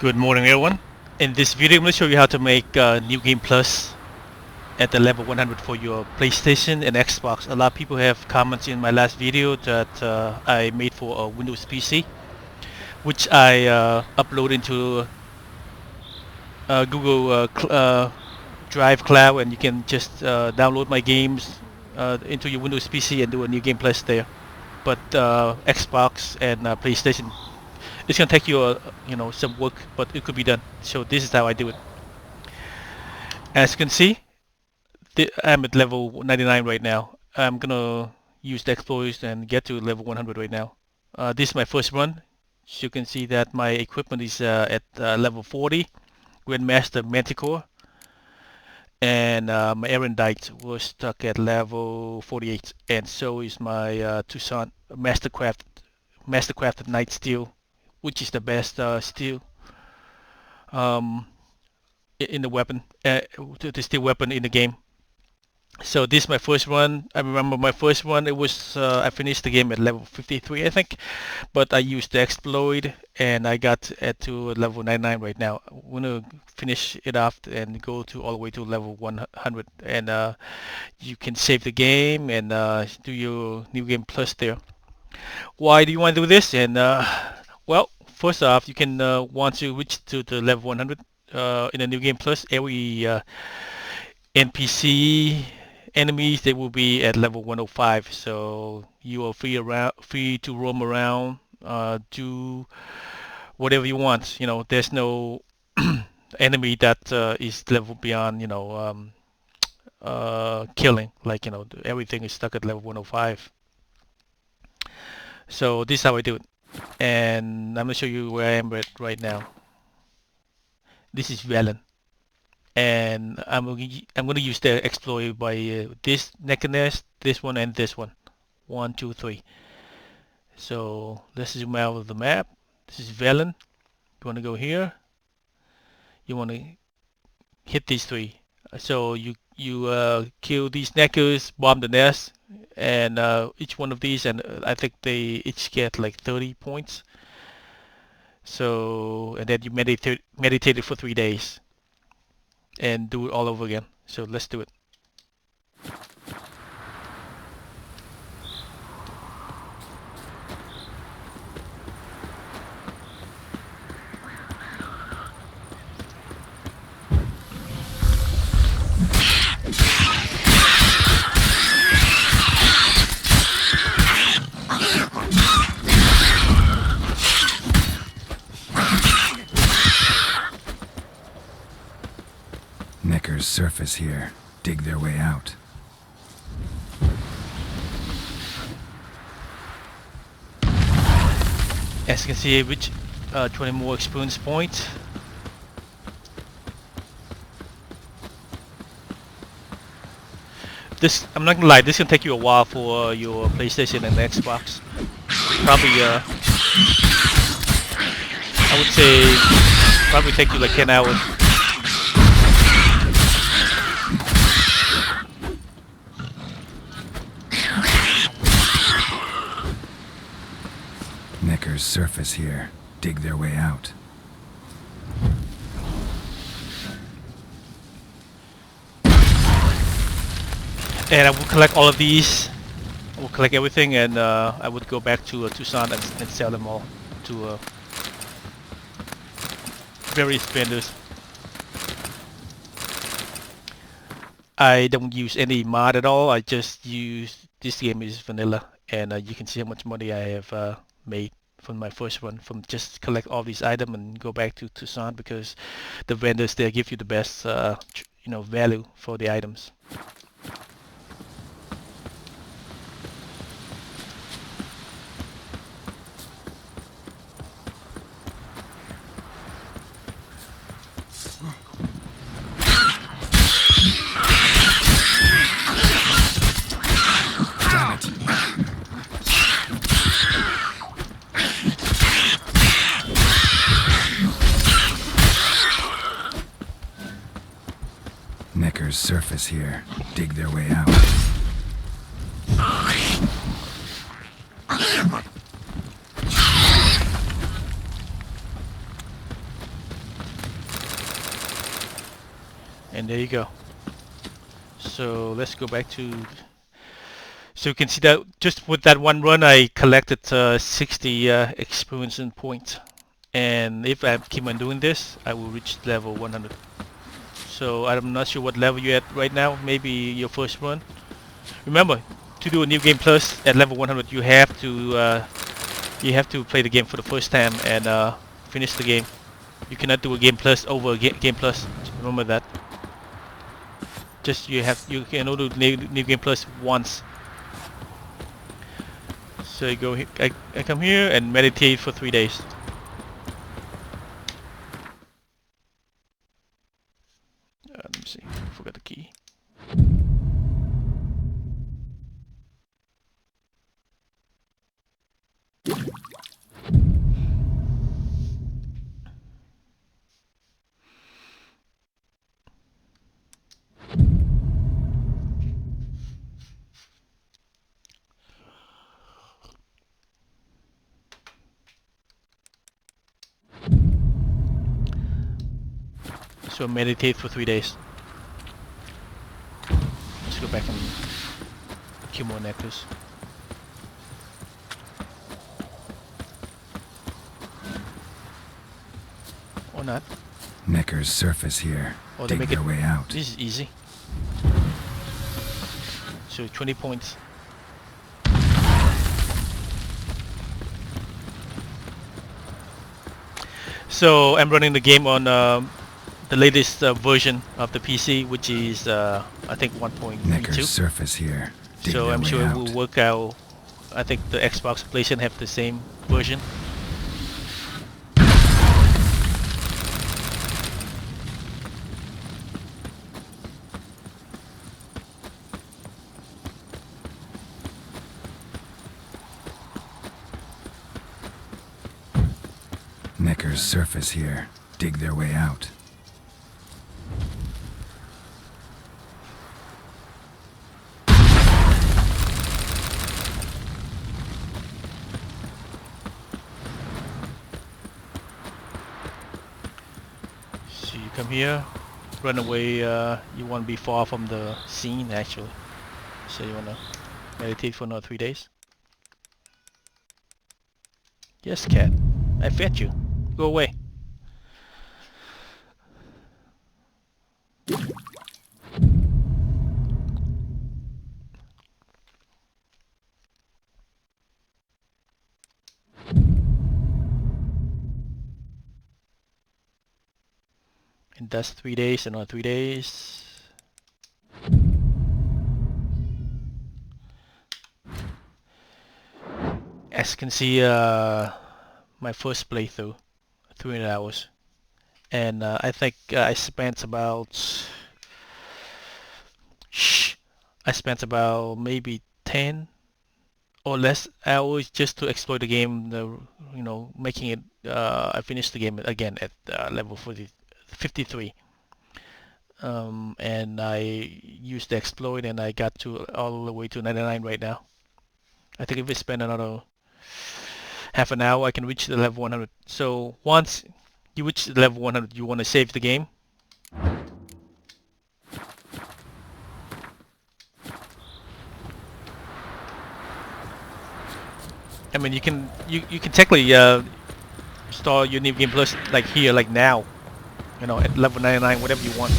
Good morning, everyone. In this video, I'm going to show you how to make New Game Plus at the level 100 for your PlayStation and Xbox. A lot of people have comments in my last video that I made for a Windows PC, which I upload into Google Drive Cloud, and you can just download my games into your Windows PC and do a New Game Plus there. But Xbox and PlayStation, it's gonna take you some work, but it could be done. So this is how I do it. As you can see, I'm at level 99 right now. I'm gonna use the exploits and get to level 100 right now. This is my first run. So you can see that my equipment is at level 40. Grandmaster Manticore, and my Erendite was stuck at level 48, and so is my Tucson Mastercrafted Night Steel, which is the best steel um, in the weapon, the steel weapon in the game. So this is my first run. I remember my first one. It was I finished the game at level 53, I think, but I used the exploit and I got to level 99 right now. I'm gonna finish it off and go to all the way to level 100, and you can save the game and do your New Game Plus there. Why do you want to do this? And well, first off, you can want to reach to the level 100 in the New Game Plus. Every NPC enemies, they will be at level 105, so you are free to roam around, do whatever you want. There's no enemy that is level beyond killing, like everything is stuck at level 105. So this is how I do it, and I'm gonna show you where I am at right now. This is Velen, and I'm gonna use the exploit by this Neck, this one, and this one. 1, 2, 3. So let's zoom out of the map. This is Velen. You want to go here. You want to hit these three. So you kill these Neckers, bomb the nest, and each one of these, and I think they each get like 30 points. So and then you meditate it for 3 days, and do it all over again. So let's do it. Neckers surface here, dig their way out. As you can see, which 20 more experience points. This, I'm not gonna lie, this can take you a while for your PlayStation and Xbox. Probably, I would say, probably take you like 10 hours. Neckers surface here, dig their way out. And I will collect all of these. I will collect everything, and I would go back to Tucson and sell them all to various vendors. I don't use any mod at all. I just use, this game is vanilla, and you can see how much money I have made from my first run, from just collect all these items and go back to Tucson, because the vendors there give you the best value for the items. Neckers surface here, dig their way out. And there you go. So let's go back to. So you can see that just with that one run, I collected 60 experience points. And if I keep on doing this, I will reach level 100. So I'm not sure what level you're at right now. Maybe your first run. Remember, to do a new game plus at level 100, you have to play the game for the first time and finish the game. You cannot do a game plus over a game plus. Remember that. Just you can only do new game plus once. So you go. I come here and meditate for 3 days. Let me see. I forgot the key. So meditate for 3 days. Let's go back and kill more necklace. Or not. Necker's surface here. Oh, they Dig make their it. way out. This is easy. So 20 points. So I'm running the game on the latest version of the PC, which is I think Necker's 1.32. surface here. Dig So their I'm way sure it out. will work out. I think the Xbox and PlayStation have the same version. Necker's surface here. Dig their way out. So you come here, run away. You want to be far from the scene actually. So you want to meditate for another 3 days. Yes, cat. I fed you. Go away. And that's 3 days, another 3 days. As you can see, my first playthrough, 300 hours. And I think I spent about maybe 10 or less hours just to explore the game. Making it. I finished the game again at level 53. And I used the exploit and I got to all the way to 99 right now. I think if I spend another half an hour, I can reach the level 100. So once you reach the level 100, you want to save the game. I mean, you can technically start your new game plus like here, like now. At level 99, whatever you want.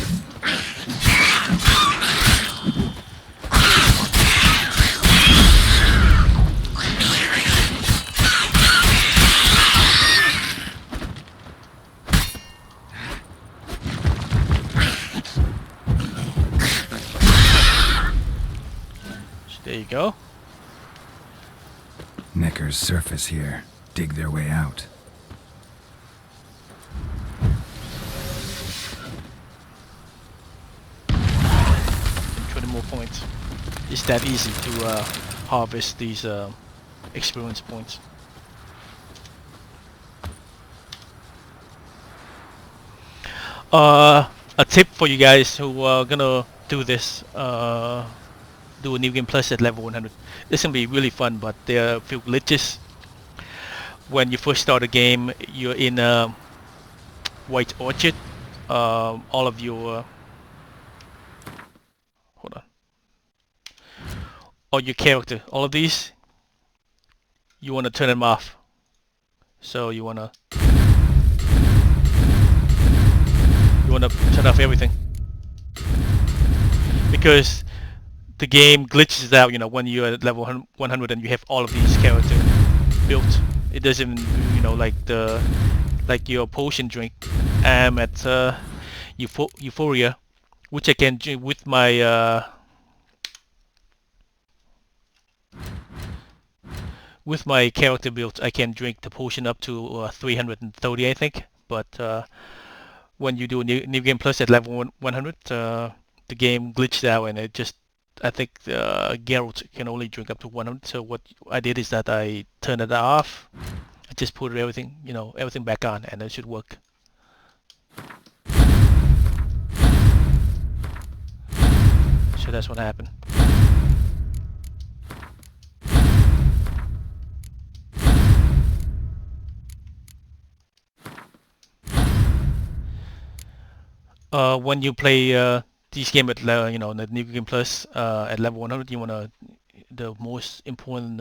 So there you go. Necker's surface here. Dig their way out. More points. It's that easy to harvest these experience points. A tip for you guys who are gonna do this, do a new game plus at level 100. This can be really fun, but there are a few glitches. When you first start a game, you're in White Orchard. All of your or your character. All of these, you want to turn them off. So you want to turn off everything, because the game glitches out, when you're at level 100 and you have all of these characters built. It doesn't, like your potion drink. I'm at Euphoria, which I can drink with my character built. I can drink the potion up to 330, I think. But when you do New Game Plus at level 100, the game glitched out, and I think Geralt can only drink up to 100. So what I did is that I turned it off. I just put everything, everything back on, and it should work. So that's what happened. When you play this game at the New Game Plus at level 100, you wanna the most important.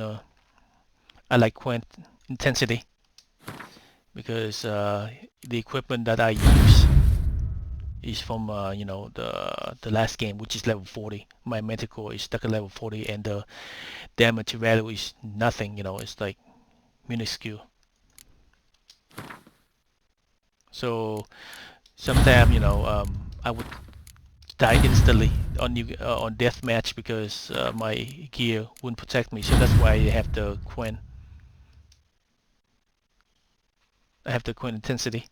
I like Quen intensity, because the equipment that I use is from the last game, which is level 40. My Manticore is stuck at level 40, and the damage value is nothing. It's like minuscule. So sometimes I would die instantly on deathmatch, because my gear wouldn't protect me. So that's why I have the Quen. I have the Quen intensity.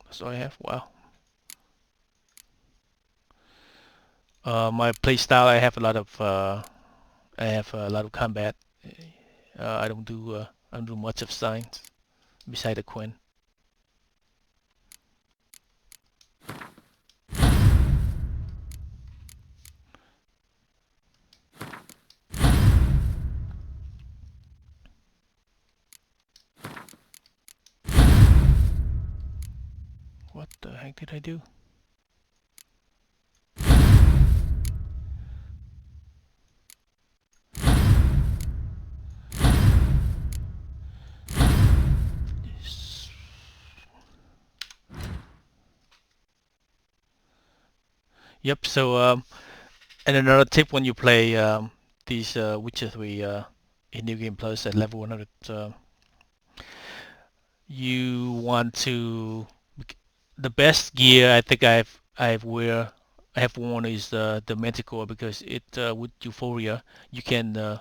That's all I have. Wow. My playstyle, I have a lot of combat. I don't do much of science beside the Quen. What the heck did I do? Yep. So and another tip when you play these Witcher 3 in New Game Plus at level 100, you want to the best gear I think I have worn is the Manticore, because it with Euphoria you can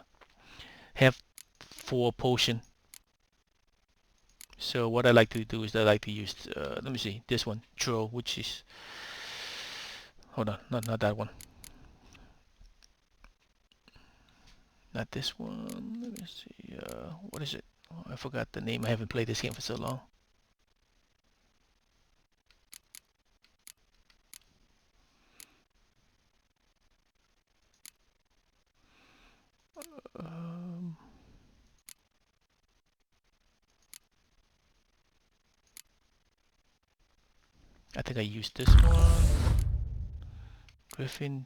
have 4 potion. So what I like to do is I like to use let me see, this one, Tro, which is, hold on, not that one, not this one. Let me see, what is it? Oh, I forgot the name. I haven't played this game for so long. Um, I think I used this one. Griffin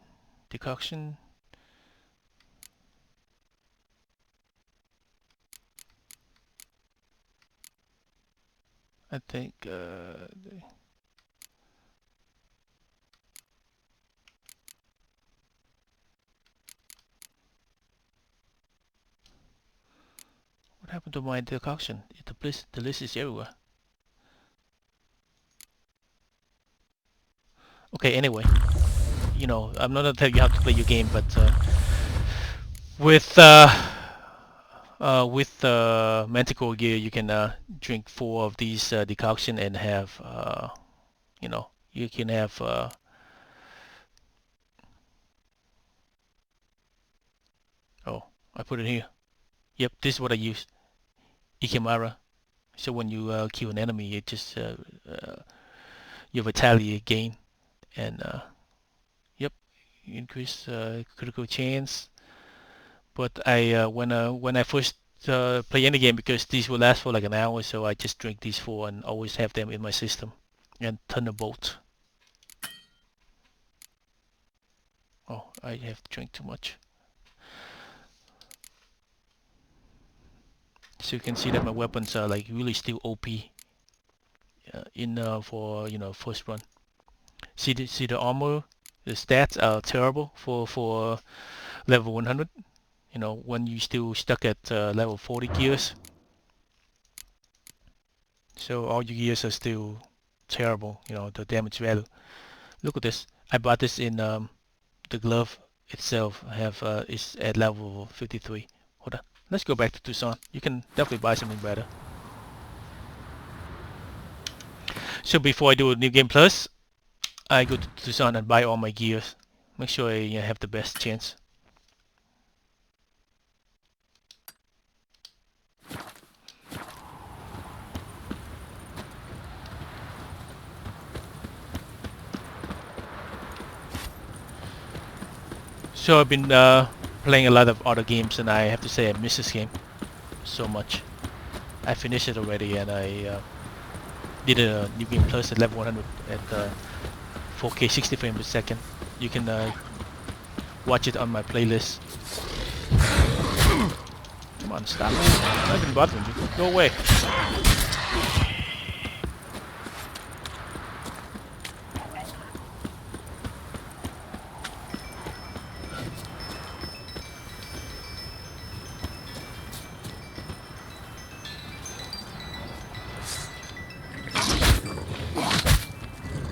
Decoction. I think what happened to my decoction? The list is everywhere. Okay, anyway, I'm not gonna tell you how to play your game, but with Manticore gear, you can drink 4 of these decoction and have you can have oh, I put it here. Yep, this is what I use. Ikemara. So when you kill an enemy, it just your vitality gain, and yep, increase critical chance. But I when I first play any game, because these will last for like an hour, so I just drink these 4 and always have them in my system. And Thunderbolt. I have drank too much. So you can see that my weapons are like really still OP in for first run. See the armor, the stats are terrible for level 100. When you still stuck at level 40 gears. So all your gears are still terrible. The damage value. Look at this. I bought this in the glove itself. Is at level 53. Hold on. Let's go back to Tucson. You can definitely buy something better. So before I do a New Game Plus, I go to Tucson and buy all my gears. Make sure I have the best chance. So I've been playing a lot of other games, and I have to say I miss this game so much. I finished it already, and I did a New Game Plus at level 100 at 4K 60 frames per second. You can watch it on my playlist. Come on, stop. I'm not even bothering you. Go away.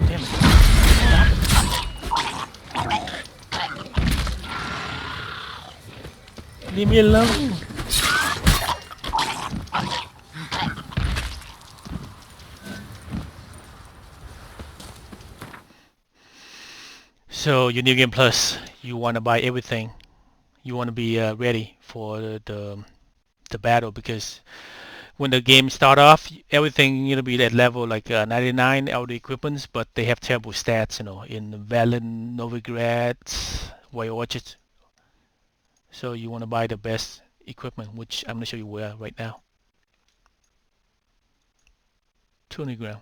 Damn it. Leave me alone. So your New Game Plus, you want to buy everything. You want to be ready for the battle, because when the game start off, everything be at level like 99 all the equipments, but they have terrible stats. In Valen, Novigrad, White Orchard. So you want to buy the best equipment, which I'm gonna show you where right now. 20 gram.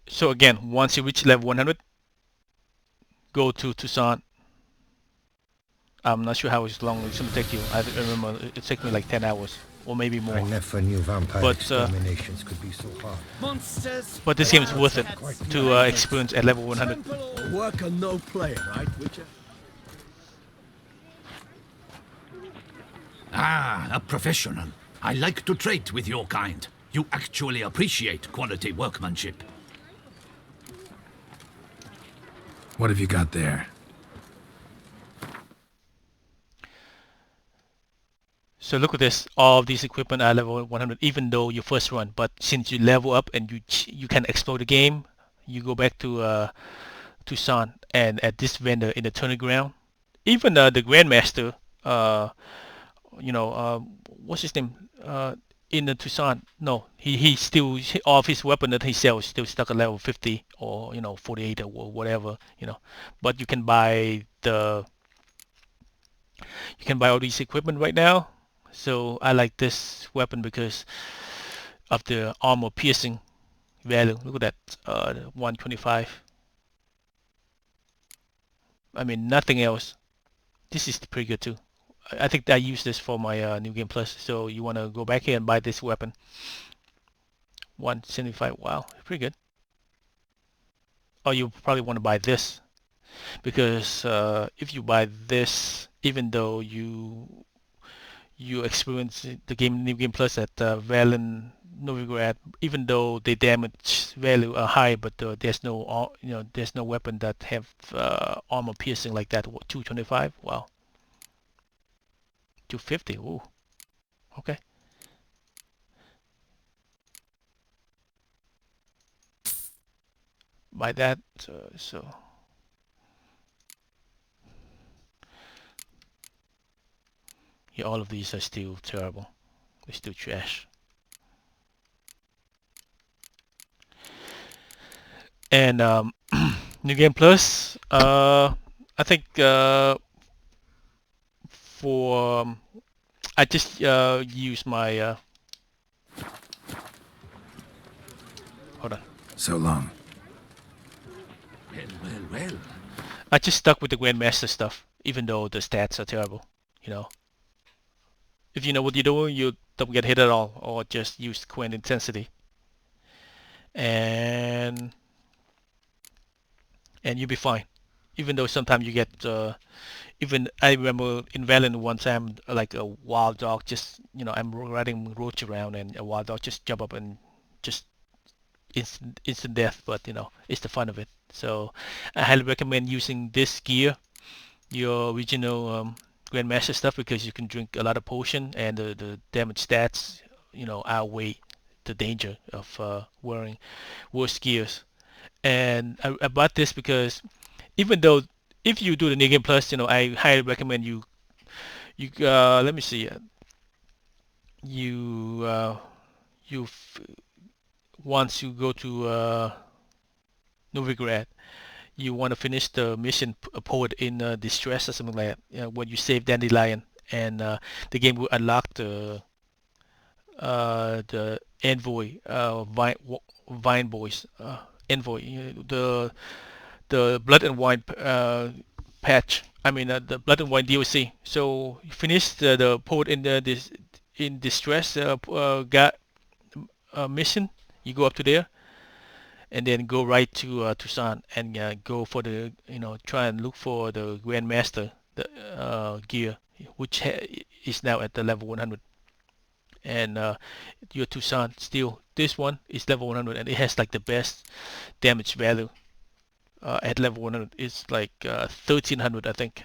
So again, once you reach level 100, go to Tucson. I'm not sure how long it's gonna take you. I remember it took me like 10 hours or maybe more. I never knew vampire But, exterminations could be so hard. Monsters. But this game is worth it to experience at level 100. Worker, no player, right, Witcher? Ah, a professional. I like to trade with your kind. You actually appreciate quality workmanship. What have you got there? So look at this. All of these equipment are level 100, even though you first run. But since you level up and you can explore the game, you go back to Tucson, and at this vendor in the tourney ground, even the Grandmaster, what's his name? In the Tucson, no, he still all of his weapon that he sells still stuck at level 50 or 48 or whatever. But you can buy all these equipment right now. So I like this weapon because of the armor piercing value. Look at that, 125. I mean, nothing else. This is pretty good too. I think I use this for my New Game Plus. So you want to go back here and buy this weapon. 175. Wow, pretty good. Oh, you probably want to buy this because if you buy this, even though you experience the game New Game Plus at Valen, Novigrad, even though the damage value are high, but there's no there's no weapon that have armor piercing like that. 225. Wow. 250. Ooh. Okay. Buy that. So. Yeah, all of these are still terrible. They're still trash. And New Game Plus, I think I just use my Hold on. So long. Well. I just stuck with the Grandmaster stuff, even though the stats are terrible. You know, if you know what you're doing, you don't get hit at all, or just use Queen intensity, and you'll be fine. Even though sometimes you get, even I remember in Valen one time, like a wild dog just, I'm riding Roach around, and a wild dog just jump up and just instant death. But it's the fun of it. So I highly recommend using this gear, your original Grandmaster stuff, because you can drink a lot of potion, and the damage stats outweigh the danger of wearing worse gears. And I bought this because even though if you do the New Game Plus, I highly recommend you let me see, you once you go to Novigrad, you want to finish the mission Poet in Distress or something like that. When you save Dandelion, and the game will unlock the envoy, Vine Boys envoy, the Blood and Wine patch. I mean the Blood and Wine DLC. So you finish the Poet in in Distress mission. You go up to there, and then go right to Tucson, and go for the try and look for the Grandmaster gear, which is now at the level 100. And your Tucson still, this one is level 100, and it has like the best damage value at level 100. It's like 1300, I think.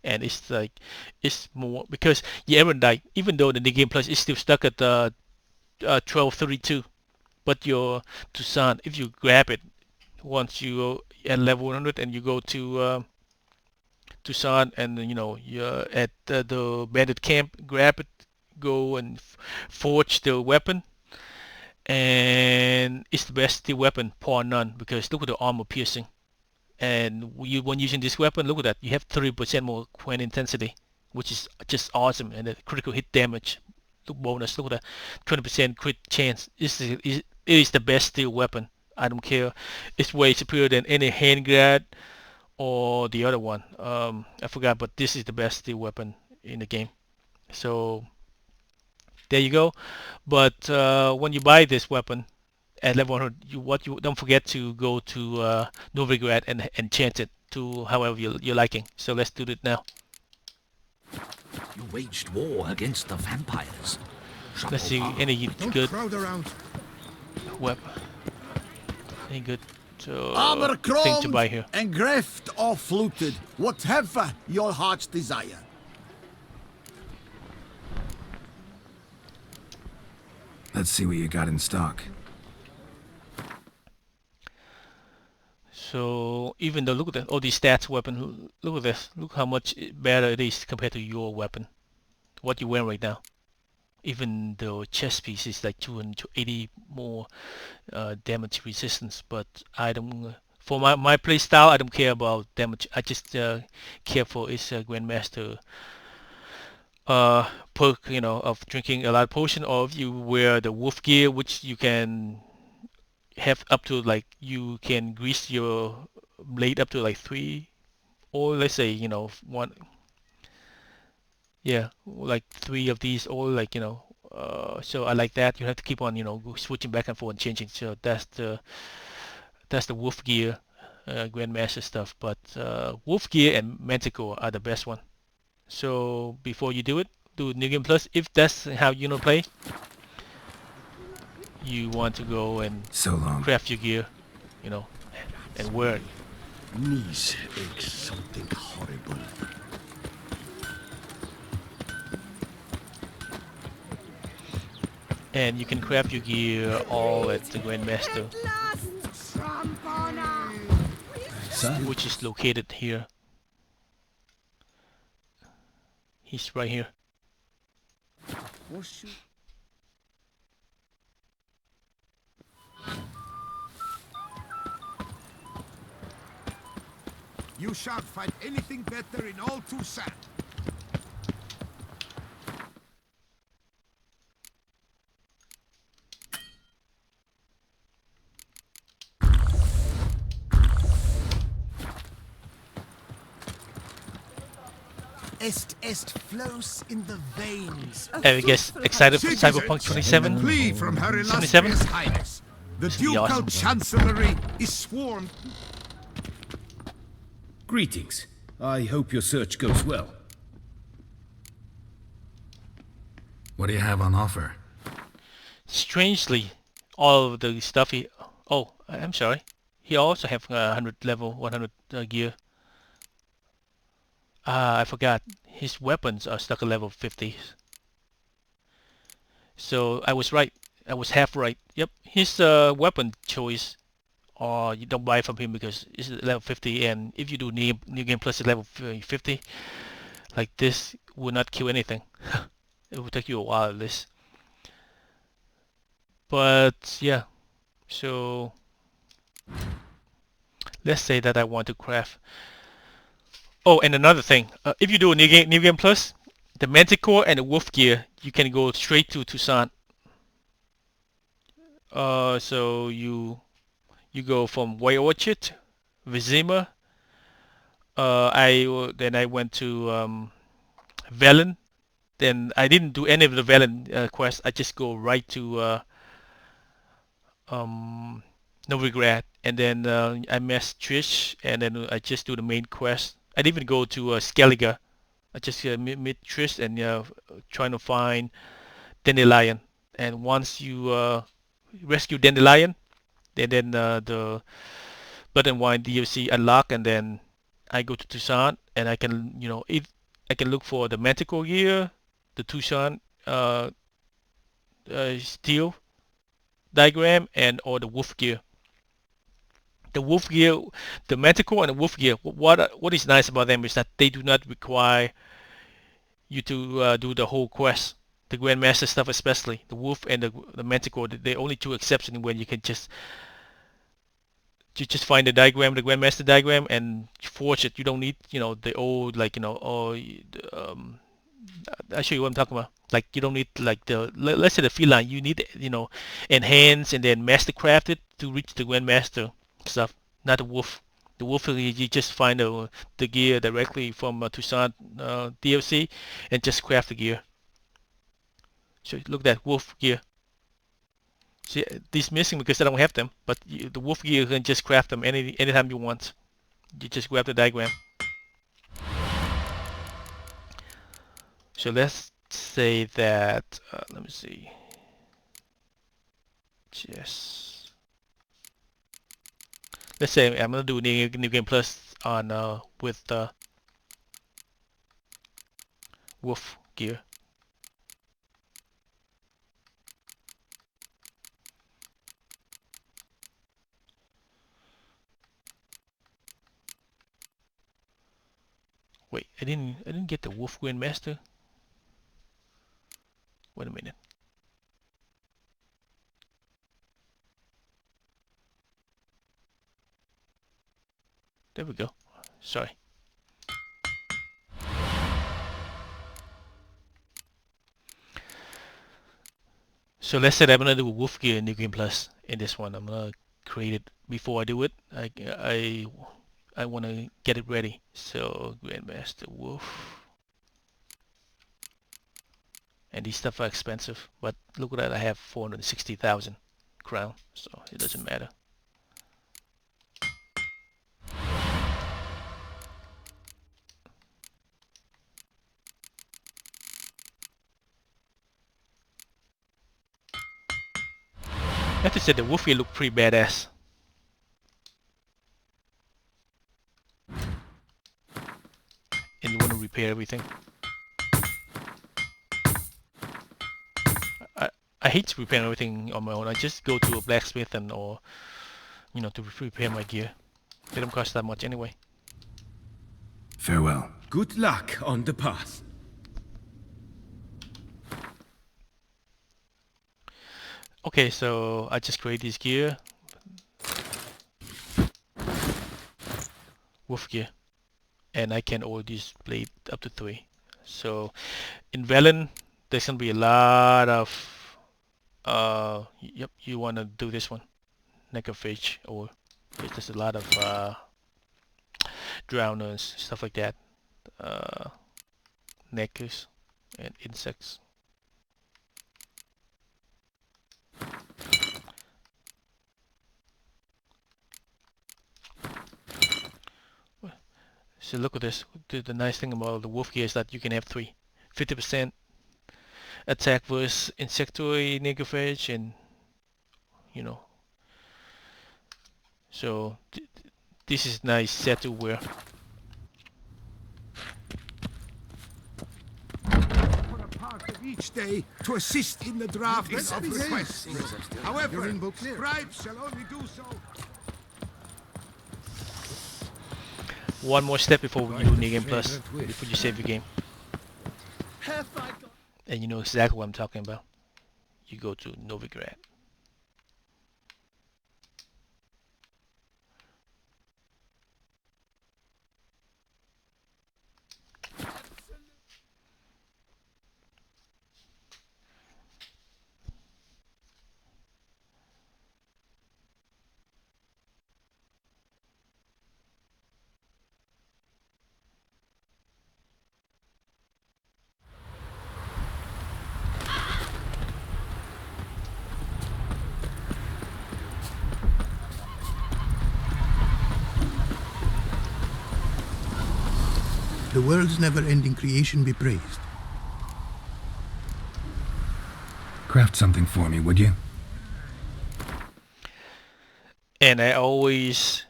And it's like, it's more because Erendite, even though the New Game Plus is still stuck at 1232, but your Tucson, if you grab it once you at level 100 and you go to Tucson, and you're at the bandit camp, grab it, go and forge the weapon, and it's the best steel weapon, par none, because look at the armor piercing. And when using this weapon, look at that, you have 30% more Quen intensity, which is just awesome, and the critical hit damage bonus, look at that, 20% crit chance. It is the best steel weapon. I don't care. It's way superior than any handguard or the other one. I forgot, but this is the best steel weapon in the game. So there you go. But when you buy this weapon at level 100, you don't forget to go to Novigrad and enchant it to however you're liking. So let's do it now. You waged war against the vampires. Let's see any Don't good crowd around. weapon. Any good Armor thing to buy here. chromed and greft or fluted, whatever your heart's desire. Let's see what you got in stock. So even though, look at that, all these stats weapon, look at this, look how much better it is compared to your weapon, what you wear right now. Even the chest piece is like 280 more damage resistance, but I don't, for my play style, I don't care about damage. I just care for its Grandmaster perk, of drinking a lot of potion, or if you wear the wolf gear, which you can have up to, like, you can grease your blade up to like 3, or let's say one, yeah, like 3 of these, or like so I like that. You have to keep on switching back and forth and changing. So that's the wolf gear Grandmaster stuff. But wolf gear and Manticore are the best one. So before you do it, do New Game Plus. If that's how you play, you want to go and So long. craft your gear, and wear it. Knees ache something horrible. And you can craft your gear all at the Grandmaster, which is located here. He's right here. You shan't find anything better in all Tucson. est flows in the veins. I guess excited for Cyberpunk Citizens, 27. a plea from Her 77? Illustrious Highness. The This will be Ducal awesome. Chancellery is sworn. Greetings. I hope your search goes well. What do you have on offer? Strangely, all of the stuff he... Oh, I'm sorry. He also have 100 level, 100 gear. I forgot. His weapons are stuck at level 50. So I was right. I was half right. Yep. His weapon choice, or you don't buy from him because it's level 50, and if you do new game plus at level 50, like this will not kill anything. It will take you a while at least. But yeah, so let's say that I want to craft. Oh, and another thing, if you do a new game plus, the Manticore and the Wolf gear, you can go straight to Toussaint. So you go from White Orchard, Vizima. Then I went to Velen. Then I didn't do any of the Velen quests. I just go right to Novigrad, and then I met Trish, and then I just do the main quest. I didn't even go to Skellige. I just meet Trish and trying to find Dandelion. And once you rescue Dandelion, then the Blood and Wine DLC unlock, and then I go to Toussaint, and I can I can look for the Manticore gear, the Toussaint steel diagram, and or the Wolf gear. The Wolf gear, the Manticore and the Wolf gear. What is nice about them is that they do not require you to do the whole quest. The Grandmaster stuff, especially the Wolf and the Manticore, the only two exceptions when you can just find the diagram, the Grandmaster diagram, and forge it. You don't need the old I'll show you what I'm talking about. Like you don't need like let's say the feline. You need enhance and then mastercraft it to reach the Grandmaster stuff. Not the Wolf. The Wolf you just find the gear directly from Toussaint DLC and just craft the gear. So look at that Wolf gear. See, these missing because I don't have them, but the Wolf gear you can just craft them anytime you want. You just grab the diagram. So let's say that let me see. Yes. Let's say I'm gonna do new game plus on with Wolf gear. Wait, I didn't get the Wolf Grandmaster. Wait a minute. There we go. Sorry. So let's say I'm gonna do Wolf gear New Game Plus in this one. I'm gonna create it before I do it. I want to get it ready. So Grandmaster Wolf. And these stuff are expensive, but look at that, I have 460,000 crown, so it doesn't matter. I have to say the Wolfie look pretty badass. And you want to repair everything. I hate to repair everything on my own. I just go to a blacksmith or to repair my gear. They don't cost that much anyway. Farewell. Good luck on the path. Okay, so I just create this gear. Wolf gear. And I can order this blade up to 3. So in Velen, there's gonna be a lot of yep, you want to do this one, necrophage, or there's just a lot of drowners, stuff like that. neckers and insects. So look at this. The nice thing about the wolf gear is that you can have 50% attack versus insectoid necrophage, and you know. So this is nice set to wear. For a part of each day to assist in the drafting of requests. However, scribes shall only do so. One more step before you do New Game Plus, before you save your game. And you know exactly what I'm talking about. You go to Novigrad. The world's never-ending creation be praised. Craft something for me, would you? And I always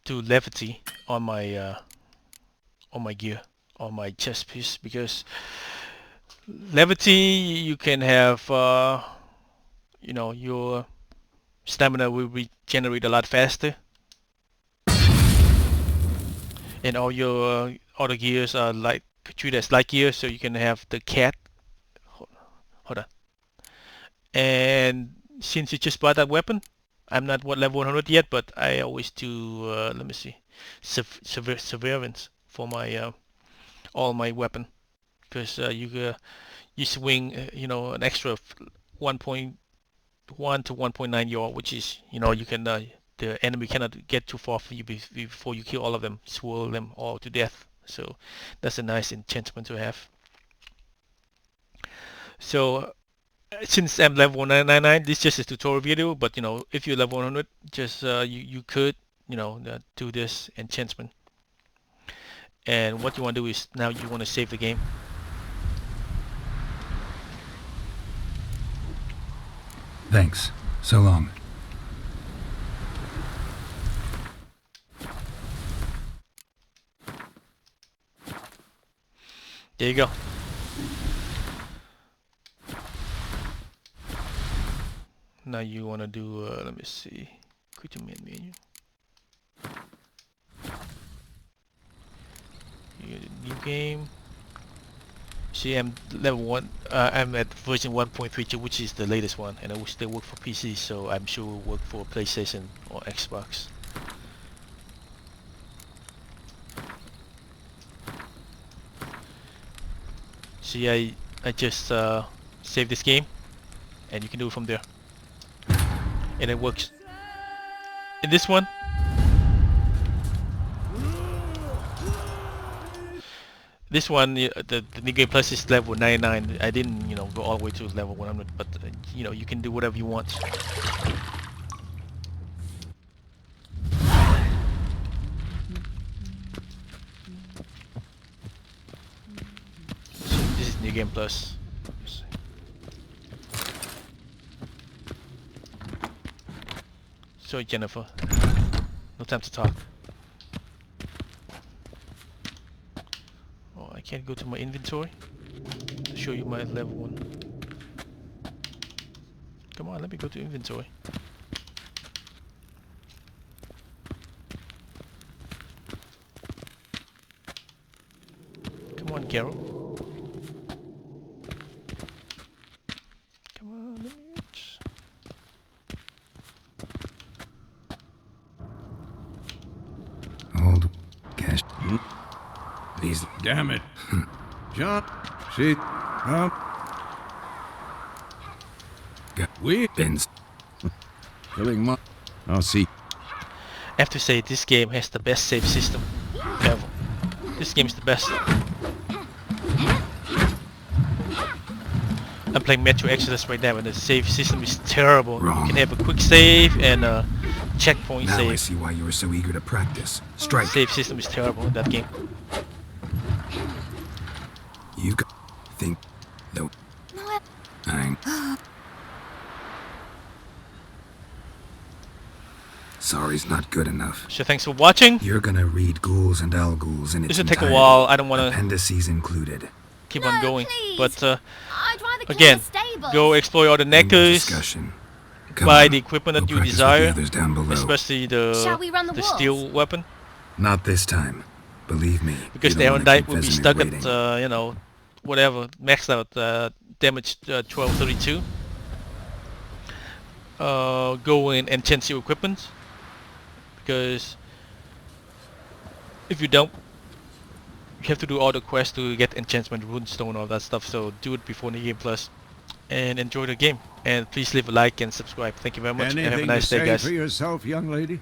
do levity on my gear, on my chest piece, because levity you can have you know, your stamina will regenerate a lot faster, and all your other gears are like treated as light gears, so you can have the cat. Hold on. And since you just bought that weapon, I'm not level 100 yet, but I always do let me see, severance for my all my weapon, because you swing you know, an extra 1.1 to 1.9 yaw, which is, you know, you can the enemy cannot get too far from you before you kill all of them, swirl them all to death. So that's a nice enchantment to have. So since I'm level 999, this is just a tutorial video, but you know, if you're level 100, just you could, you know, do this enchantment. And what you want to do is, now you want to save the game. Thanks. So long. There you go. Now you want to do, let me see, creature menu. New game. See, I'm level 1. I'm at version 1.32, which is the latest one, and it will still work for PC, so I'm sure it will work for PlayStation or Xbox. See, I just saved this game, and you can do it from there, and it works. In this one, the New Game Plus is level 99. I didn't, you know, go all the way to level 100, but you know, you can do whatever you want. So this is New Game Plus. Sorry, Jennifer. No time to talk. Oh, I can't go to my inventory to show you my level 1. Come on, let me go to inventory. Come on, Carol. Come on, let me... Old cash. These, damn it. John, shit, we bins. Killing my. I'll see. I have to say, this game has the best save system ever. This game is the best. I'm playing Metro Exodus right now, and the save system is terrible. Wrong. You can have a quick save and a checkpoint Now I save. see why you were so eager to practice. Strike. Save system is terrible in that game. You got... think... No. I'm... Sorry's not good enough. So thanks for watching. You're gonna read Ghouls and Al Ghouls in its This will take a entirety, while. I don't want to appendices included. keep on going, please. but I'd rather clean again, the stables. go explore all the End of neckers. discussion. Come Buy on, the equipment that we'll you practice with desire, the others down below. especially Shall we run the the walls? steel weapon, Not this time. Believe me. because you the don't Iron wanna Knight keep will be Vesemir stuck waiting. at you know, whatever maxed out damage 1232. Go and enchant your equipment, because if you don't, you have to do all the quests to get enchantment, runestone, all that stuff. So do it before the game plus, and enjoy the game. And please leave a like and subscribe. Thank you very much. And have a Anything nice to day, say guys. for yourself, young lady?